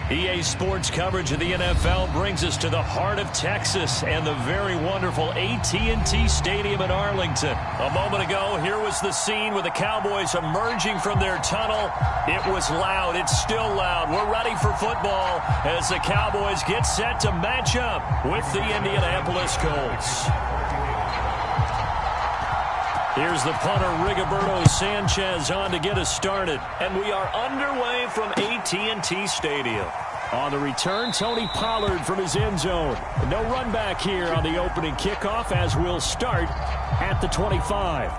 EA Sports coverage of the NFL brings us to the heart of Texas and the very wonderful AT&T Stadium in Arlington. A moment ago, here was the scene with the Cowboys emerging from their tunnel. It was loud. It's still loud. We're ready for football as the Cowboys get set to match up with the Indianapolis Colts. Here's the punter, Rigoberto Sanchez, on to get us started. And we are underway from AT&T Stadium. On the return, Tony Pollard from his end zone. No run back here on the opening kickoff as we'll start at the 25.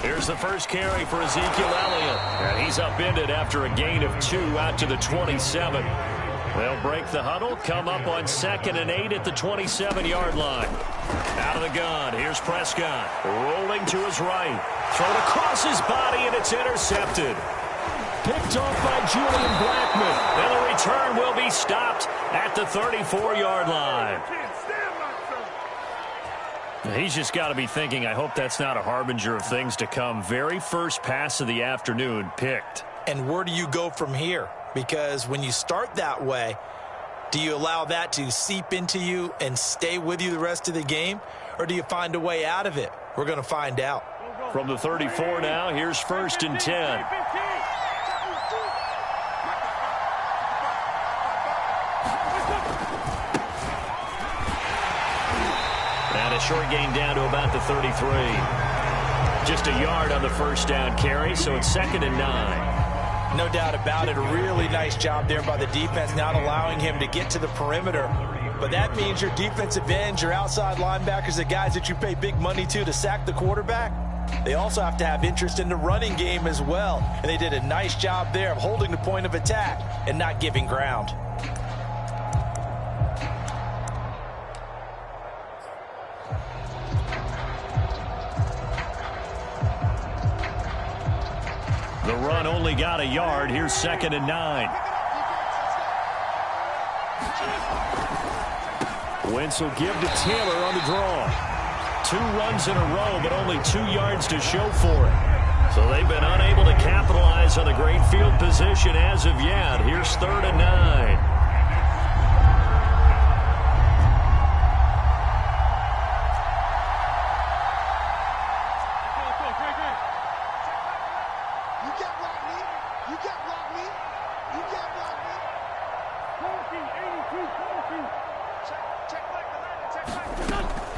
Here's the first carry for Ezekiel Elliott. And he's upended after a gain of 2 out to the 27. They'll break the huddle, come up on 2nd and 8 at the 27-yard line. Out of the gun, here's Prescott. Rolling to his right. Thrown across his body, and it's intercepted. Picked off by Julian Blackmon. And the return will be stopped at the 34-yard line. He's just got to be thinking, I hope that's not a harbinger of things to come. Very first pass of the afternoon picked. And where do you go from here? Because when you start that way, do you allow that to seep into you and stay with you the rest of the game? Or do you find a way out of it? We're going to find out. From the 34 now, here's 1st and 10. And a short gain down to about the 33. Just a yard on the first down carry, so it's 2nd and 9. No doubt about it. A really nice job there by the defense, not allowing him to get to the perimeter. But that means your defensive ends, your outside linebackers, the guys that you pay big money to sack the quarterback, they also have to have interest in the running game as well. And they did a nice job there of holding the point of attack and not giving ground. The run only got a yard. Here's 2nd and 9. Wentz will give to Taylor on the draw. 2 runs in a row, but only 2 yards to show for it. So they've been unable to capitalize on the great field position as of yet. Here's 3rd and 9.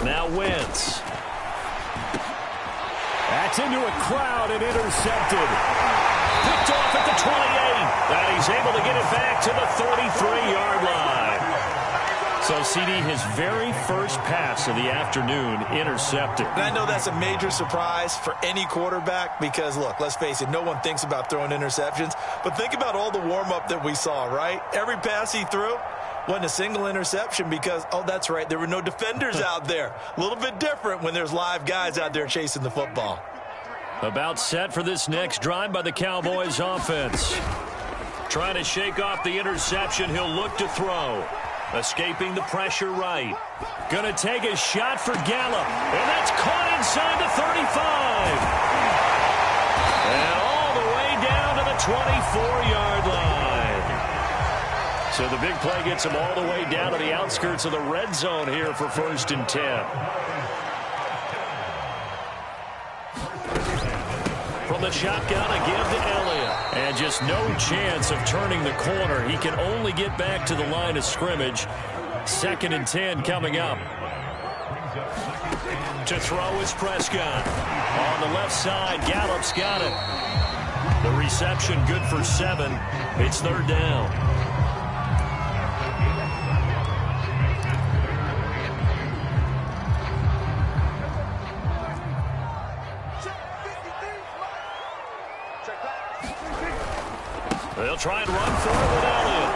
Now Wentz. That's into a crowd and intercepted. Picked off at the 28. And he's able to get it back to the 33-yard line. So, CD, his very first pass of the afternoon intercepted. And I know that's a major surprise for any quarterback because, look, let's face it, no one thinks about throwing interceptions. But think about all the warm-up that we saw, right? Every pass he threw wasn't a single interception because, oh, that's right, there were no defenders out there. A little bit different when there's live guys out there chasing the football. About set for this next drive by the Cowboys offense. Trying to shake off the interception. He'll look to throw. Escaping the pressure right. Going to take a shot for Gallup. And that's caught inside the 35. And all the way down to the 24-yard line. So the big play gets him all the way down to the outskirts of the red zone here for 1st and 10. From the shotgun, a give to Elliott. And just no chance of turning the corner. He can only get back to the line of scrimmage. 2nd and 10 coming up. To throw is Prescott. On the left side, Gallup's got it. The reception good for 7. It's 3rd down. They'll try and run for it with Elliott.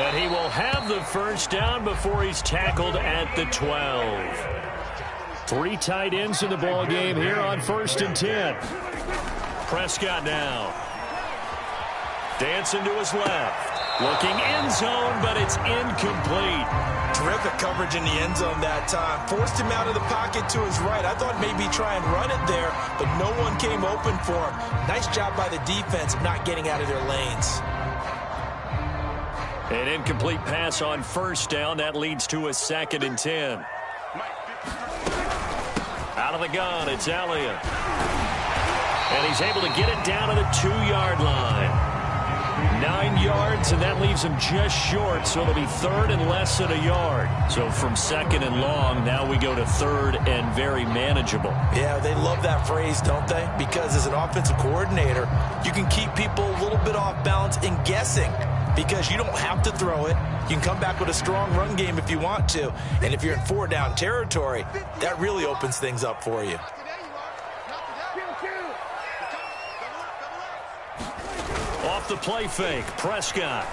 And he will have the 1st down before he's tackled at the 12. 3 tight ends in the ball game here on 1st and 10. Prescott now. Dancing to his left. Looking end zone, but it's incomplete. Terrific coverage in the end zone that time. Forced him out of the pocket to his right. I thought maybe try and run it there, but no one came open for him. Nice job by the defense of not getting out of their lanes. An incomplete pass on 1st down. That leads to a 2nd and 10. Out of the gun, it's Elliott. And he's able to get it down to the 2-yard line. 9 yards, and that leaves him just short, so it'll be 3rd and less than a yard. So from 2nd and long, now we go to 3rd and very manageable. Yeah, they love that phrase, don't they? Because as an offensive coordinator, you can keep people a little bit off balance in guessing because you don't have to throw it. You can come back with a strong run game if you want to. And if you're in 4-down territory, that really opens things up for you. Off the play fake, Prescott.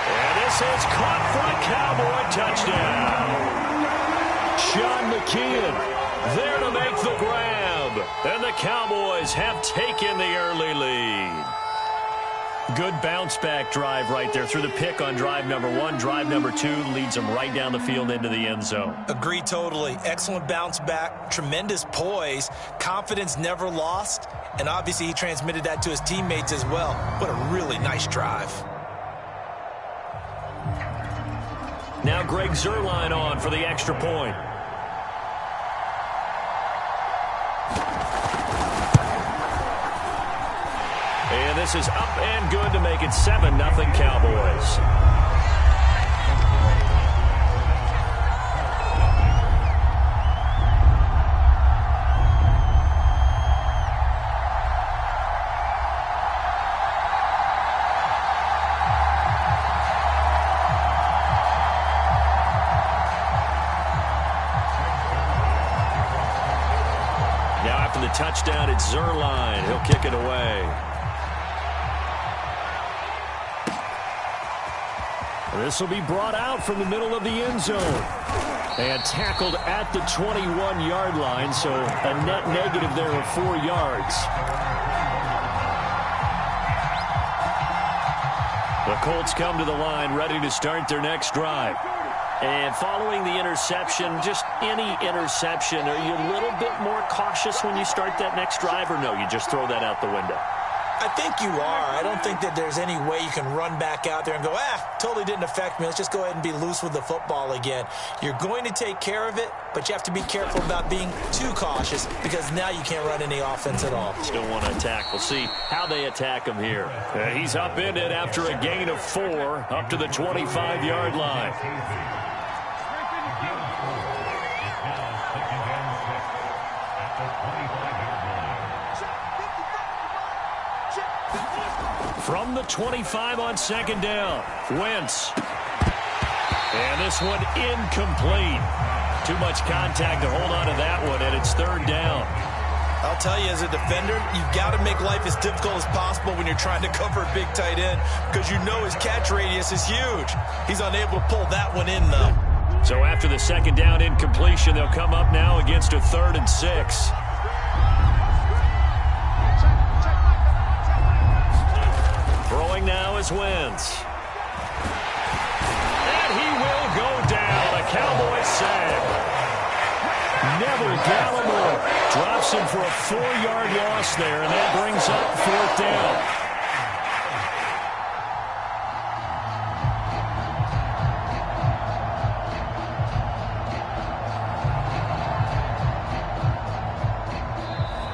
And this is caught for a Cowboy touchdown. Sean McKeon there to make the grab. And the Cowboys have taken the early lead. Good bounce-back drive right there through the pick on drive number 1. Drive number 2 leads them right down the field into the end zone. Agree totally. Excellent bounce back, tremendous poise, confidence never lost, and obviously he transmitted that to his teammates as well. What a really nice drive. Now Greg Zuerlein on for the extra point. And this is up and good to make it 7-0 Cowboys. Now after the touchdown, it's Zuerlein. He'll kick it away. This will be brought out from the middle of the end zone. And tackled at the 21-yard line, so a net negative there of 4 yards. The Colts come to the line ready to start their next drive. And following the interception, just any interception, are you a little bit more cautious when you start that next drive, or no, you just throw that out the window? I think you are. I don't think that there's any way you can run back out there and go, totally didn't affect me. Let's just go ahead and be loose with the football again. You're going to take care of it, but you have to be careful about being too cautious because now you can't run any offense at all. Still want to attack. We'll see how they attack him here. He's upended after a gain of 4 up to the 25-yard line. From the 25 on 2nd down, Wentz. And this one incomplete. Too much contact to hold on to that one, and it's 3rd down. I'll tell you, as a defender, you've got to make life as difficult as possible when you're trying to cover a big tight end because you know his catch radius is huge. He's unable to pull that one in, though. So after the 2nd down incompletion, they'll come up now against a 3rd and 6. Flores wins. And he will go down. A Cowboys save. Neville Gallimore drops him for a 4-yard loss there, and that brings up 4th down.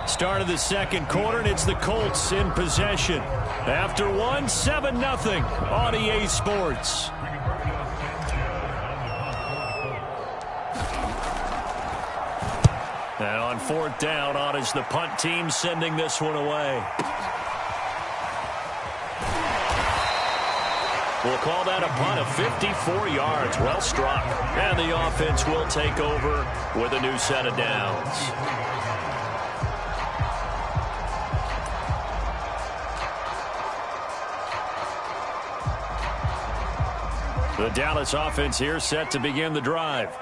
Start of the second quarter, and it's the Colts in possession. After 7-0 on EA Sports. And on 4th down, on is the punt team sending this one away. We'll call that a punt of 54 yards. Well struck. And the offense will take over with a new set of downs. The Dallas offense here set to begin the drive.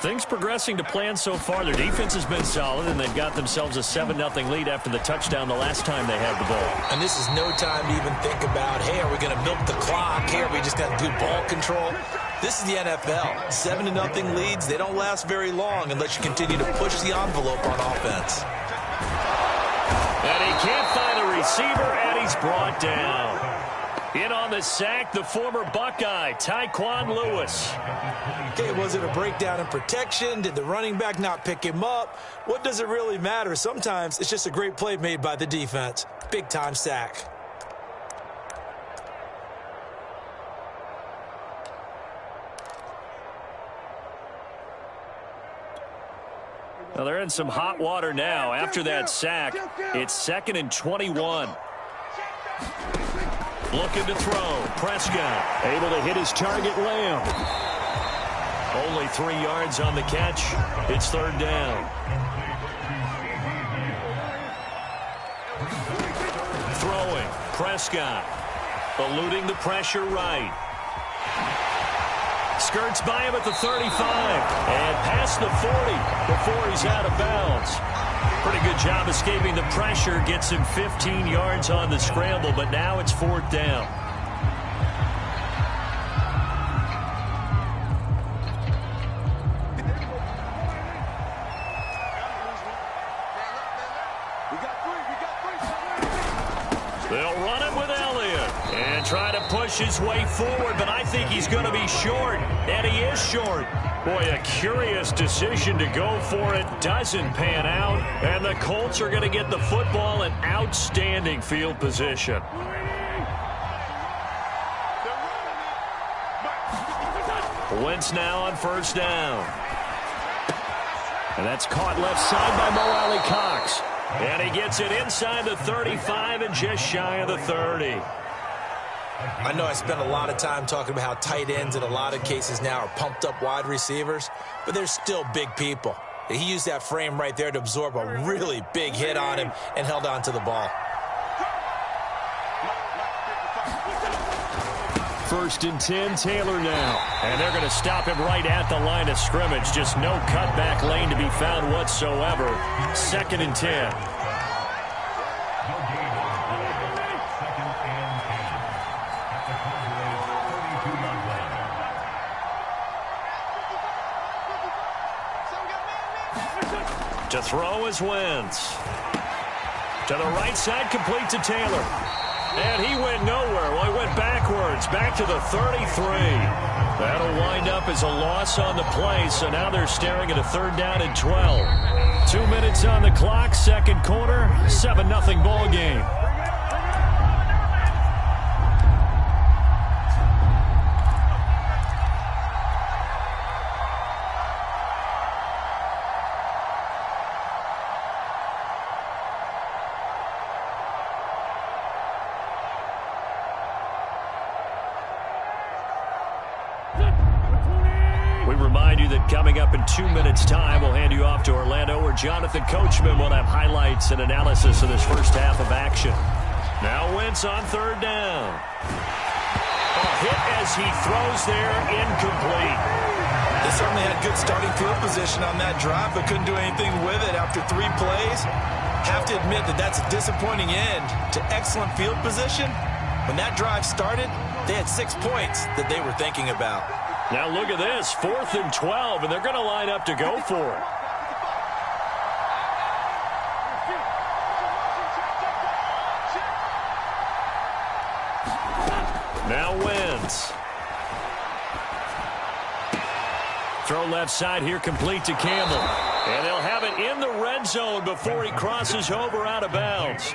Things progressing to plan so far. Their defense has been solid, and they've got themselves a 7-0 lead after the touchdown the last time they had the ball. And this is no time to even think about, hey, are we going to milk the clock? Hey, are we just going to do ball control? This is the NFL. 7-0 leads, they don't last very long unless you continue to push the envelope on offense. And he can't find a receiver, and he's brought down. In on the sack, the former Buckeye, Tyquan Lewis. Okay, was it a breakdown in protection? Did the running back not pick him up? What does it really matter? Sometimes it's just a great play made by the defense. Big-time sack. Well, they're in some hot water now. After that sack, it's 2nd and 21. Looking to throw. Prescott able to hit his target, Lamb. Only 3 yards on the catch. It's 3rd down. Throwing. Prescott eluding the pressure right. Skirts by him at the 35 and past the 40 before he's out of bounds. Pretty good job escaping the pressure. Gets him 15 yards on the scramble, but now it's 4th down. They'll run it with Elliott and try to push his way forward, but I think he's going to be short, and he is short. Boy, a curious decision to go for it. Doesn't pan out, and the Colts are going to get the football in outstanding field position. Wentz now on 1st down. And that's caught left side by Mo Alley Cox. And he gets it inside the 35 and just shy of the 30. I know I spent a lot of time talking about how tight ends in a lot of cases now are pumped up wide receivers, but they're still big people. He used that frame right there to absorb a really big hit on him and held on to the ball. 1st and 10, Taylor now. And they're going to stop him right at the line of scrimmage. Just no cutback lane to be found whatsoever. 2nd and 10. To throw is Wentz. To the right side, complete to Taylor. And he went nowhere. Well, he went backwards, back to the 33. That'll wind up as a loss on the play, so now they're staring at a 3rd down and 12. 2 minutes on the clock, 2nd quarter, 7-0 ball game. Coming up in 2 minutes' time, we'll hand you off to Orlando, where Jonathan Coachman will have highlights and analysis of this first half of action. Now Wentz on 3rd down. A hit as he throws there, incomplete. They certainly had good starting field position on that drive, but couldn't do anything with it after 3 plays. Have to admit that that's a disappointing end to excellent field position, When that drive started, they had 6 points that they were thinking about. Now look at this, 4th and 12, and they're going to line up to go for it. Now wins. Throw left side here, complete to Campbell. And they'll have it in the red zone before he crosses over out of bounds.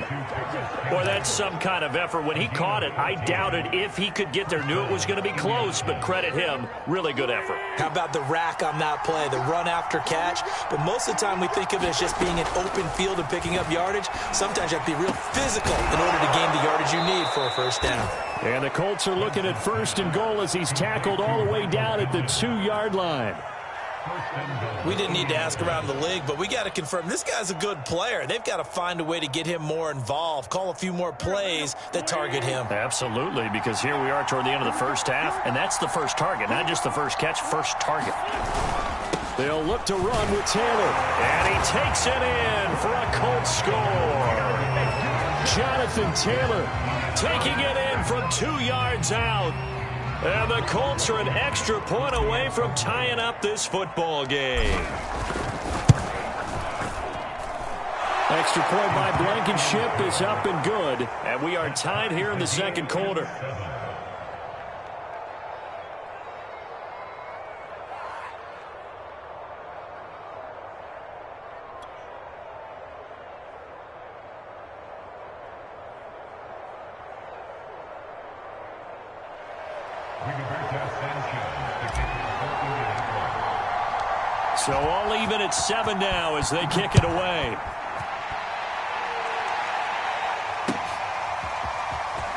Boy, that's some kind of effort. When he caught it, I doubted if he could get there. Knew it was going to be close, but credit him. Really good effort. How about the rack on that play, the run after catch? But most of the time we think of it as just being an open field and picking up yardage. Sometimes you have to be real physical in order to gain the yardage you need for a first down. And the Colts are looking at 1st and goal as he's tackled all the way down at the 2-yard line. We didn't need to ask around the league, but we got to confirm this guy's a good player. They've got to find a way to get him more involved, call a few more plays that target him. Absolutely, because here we are toward the end of the first half, and that's the first target, not just the first catch, first target. They'll look to run with Taylor, and he takes it in for a Colts score. Jonathan Taylor taking it in from 2 yards out. And the Colts are an extra point away from tying up this football game. Extra point by Blankenship is up and good. And we are tied here in the second quarter. So all even at 7 now as they kick it away.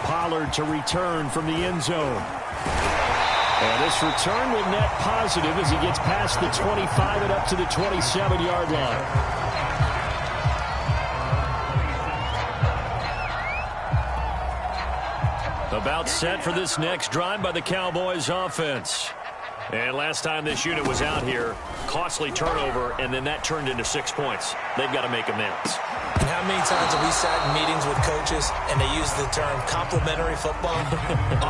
Pollard to return from the end zone. And this return will net positive as he gets past the 25 and up to the 27-yard line. About set for this next drive by the Cowboys offense. And last time this unit was out here, costly turnover, and then that turned into 6 points. They've got to make amends. And how many times have we sat in meetings with coaches and they use the term complementary football?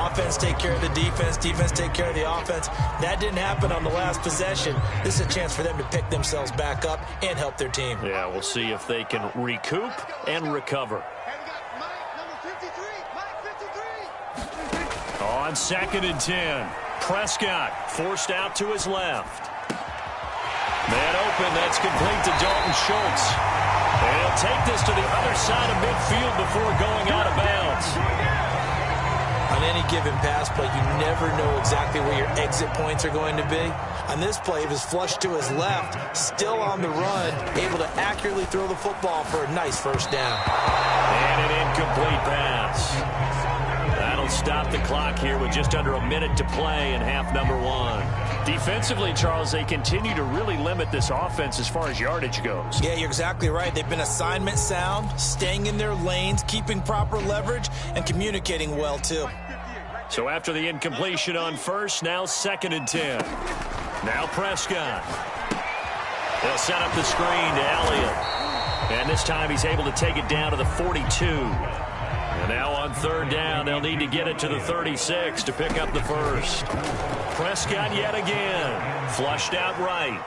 Offense take care of the defense, defense take care of the offense. That didn't happen on the last possession. This is a chance for them to pick themselves back up and help their team. Yeah, we'll see if they can recoup and recover. On 2nd and 10. Prescott forced out to his left. Man open, that's complete to Dalton Schultz. And he'll take this to the other side of midfield before going out of bounds. On any given pass play, you never know exactly where your exit points are going to be. On this play, it was flushed to his left, still on the run, able to accurately throw the football for a nice first down. And an incomplete pass. That'll stop the clock here with just under a minute to play in half number 1. Defensively, Charles, they continue to really limit this offense as far as yardage goes. Yeah, you're exactly right. They've been assignment sound, staying in their lanes, keeping proper leverage, and communicating well, too. So after the incompletion on first, now 2nd and 10. Now Prescott. They'll set up the screen to Elliott. And this time he's able to take it down to the 42. And now on 3rd down, they'll need to get it to the 36 to pick up the first. Prescott yet again. Flushed out right.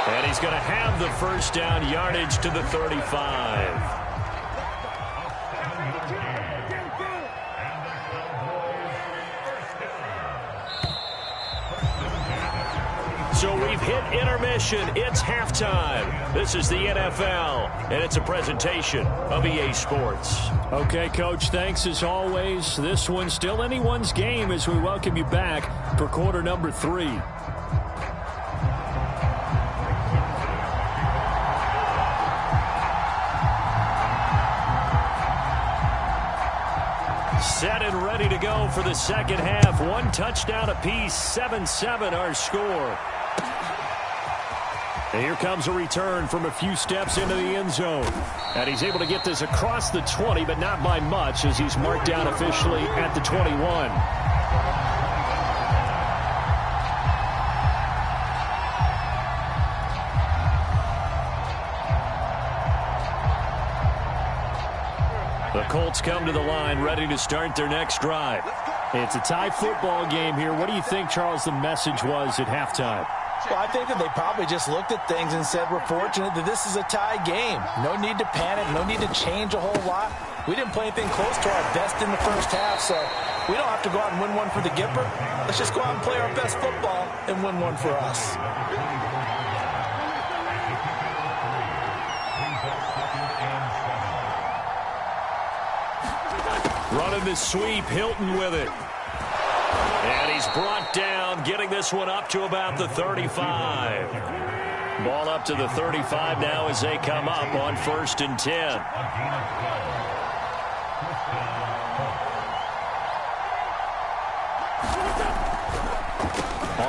And he's going to have the first down, yardage to the 35. So we've hit intermission. It's halftime. This is the NFL, and it's a presentation of EA Sports. Okay, Coach, thanks as always. This one's still anyone's game as we welcome you back for quarter number 3. Set and ready to go for the second half. 1 touchdown apiece, 7-7 our score. And here comes a return from a few steps into the end zone. And he's able to get this across the 20, but not by much as he's marked down officially at the 21. The Colts come to the line, ready to start their next drive. It's a tie football game here. What do you think, Charles, the message was at halftime? Well, I think that they probably just looked at things and said, we're fortunate that this is a tie game. No need to panic, no need to change a whole lot. We didn't play anything close to our best in the first half, so we don't have to go out and win one for the Gipper. Let's just go out and play our best football and win one for us. Running the sweep, Hilton with it. And he's brought down, getting this one up to about the 35. Ball up to the 35 now as they come up on 1st and 10.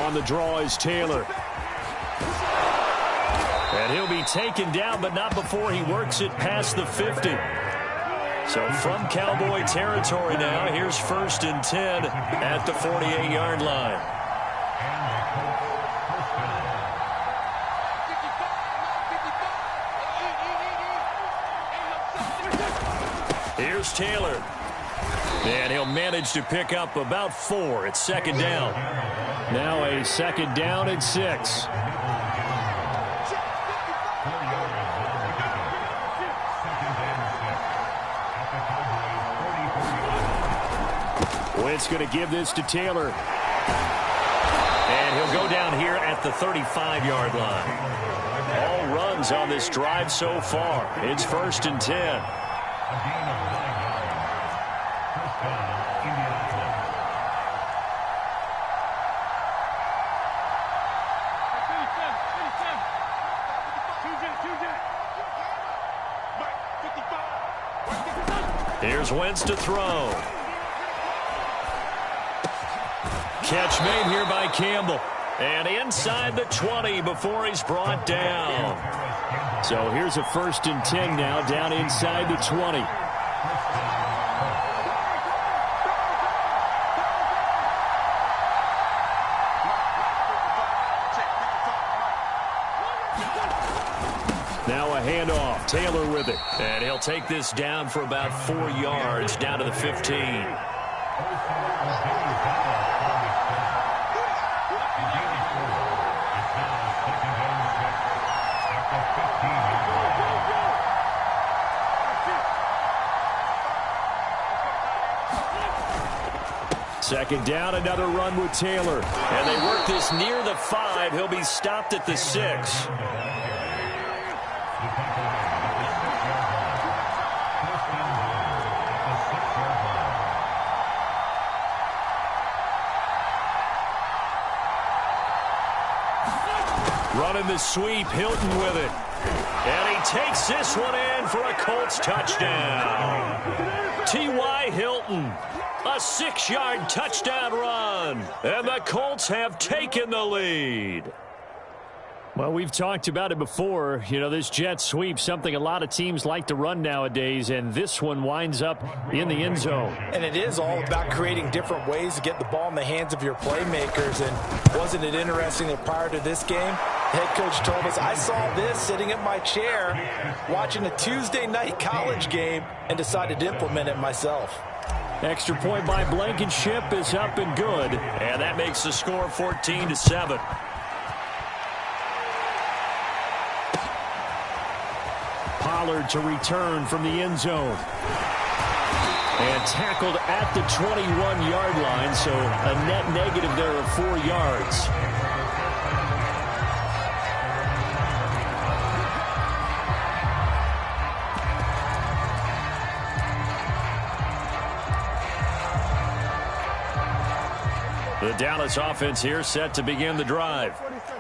On the draw is Taylor. And he'll be taken down, but not before he works it past the 50. So from Cowboy territory now, here's 1st and 10 at the 48-yard line. Here's Taylor. And he'll manage to pick up about 4. It's 2nd down. Now a 2nd down and 6. It's going to give this to Taylor. And he'll go down here at the 35-yard line. All runs on this drive so far. It's 1st and 10. Here's Wentz to throw. Catch made here by Campbell. And inside the 20 before he's brought down. So here's a 1st and 10 now, down inside the 20. Now a handoff. Taylor with it. And he'll take this down for about 4 yards, down to the 15. Second down, another run with Taylor. And they work this near the 5. He'll be stopped at the 6. Running the sweep, Hilton with it. And he takes this one in for a Colts touchdown. T.Y. Hilton. A 6-yard touchdown run. And the Colts have taken the lead. Well, we've talked about it before. You know, this jet sweep, something a lot of teams like to run nowadays, and this one winds up in the end zone. And it is all about creating different ways to get the ball in the hands of your playmakers. And wasn't it interesting that prior to this game, the head coach told us, I saw this sitting in my chair watching a Tuesday night college game and decided to implement it myself. Extra point by Blankenship is up and good. And that makes the score 14-7. Pollard to return from the end zone. And tackled at the 21-yard line, so a net negative there of 4 yards. The Dallas offense here set to begin the drive.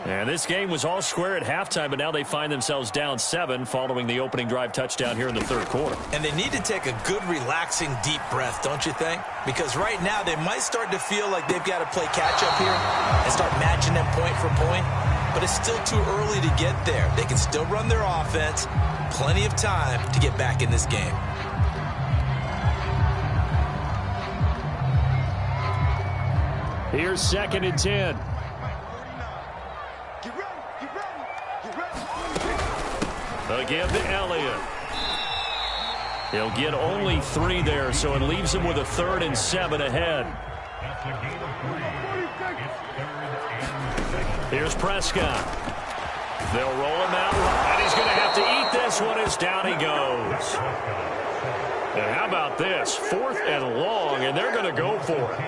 And this game was all square at halftime, but now they find themselves down 7 following the opening drive touchdown here in the 3rd quarter. And they need to take a good, relaxing, deep breath, don't you think? Because right now they might start to feel like they've got to play catch-up here and start matching them point for point. But it's still too early to get there. They can still run their offense. Plenty of time to get back in this game. Here's 2nd and 10. Again to Elliott. He'll get only 3 there, so it leaves him with a 3rd and 7 ahead. Here's Prescott. They'll roll him out, and he's going to have to eat this one as down he goes. And how about this? 4th and long, and they're going to go for it.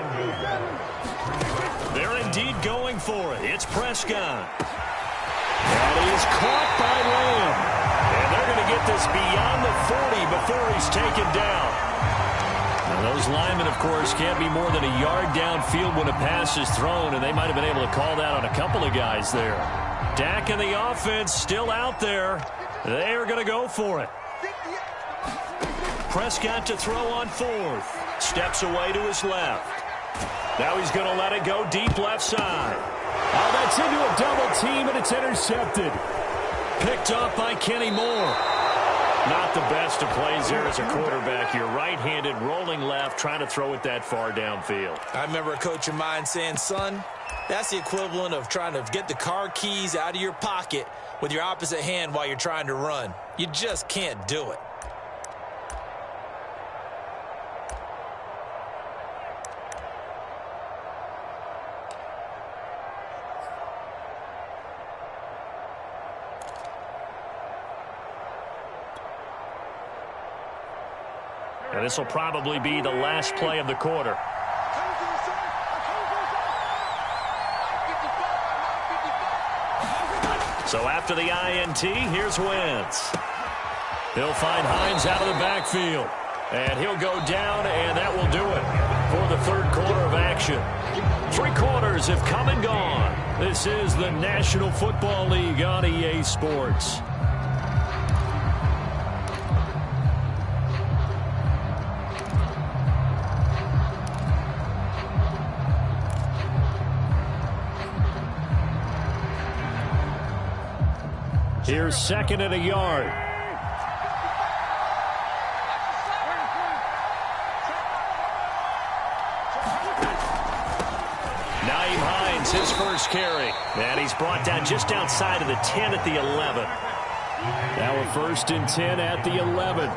They're indeed going for it. It's Prescott. And he's caught by Lamb. And they're going to get this beyond the 40 before he's taken down. Now, those linemen, of course, can't be more than a yard downfield when a pass is thrown, and they might have been able to call that on a couple of guys there. Dak and the offense still out there. They are going to go for it. Prescott to throw on 4th. Steps away to his left. Now he's going to let it go deep left side. Oh, that's into a double team, and it's intercepted. Picked off by Kenny Moore. Not the best of plays there as a quarterback. You're right-handed, rolling left, trying to throw it that far downfield. I remember a coach of mine saying, son, that's the equivalent of trying to get the car keys out of your pocket with your opposite hand while you're trying to run. You just can't do it. And this will probably be the last play of the quarter. So after the INT, here's Wentz. He'll find Hines out of the backfield. And he'll go down, and that will do it for the 3rd quarter of action. 3 quarters have come and gone. This is the National Football League on EA Sports. Here's 2nd and a yard. Nyheim Hines, his first carry. And he's brought down just outside of the 10 at the 11. Now a 1st and 10 at the 11.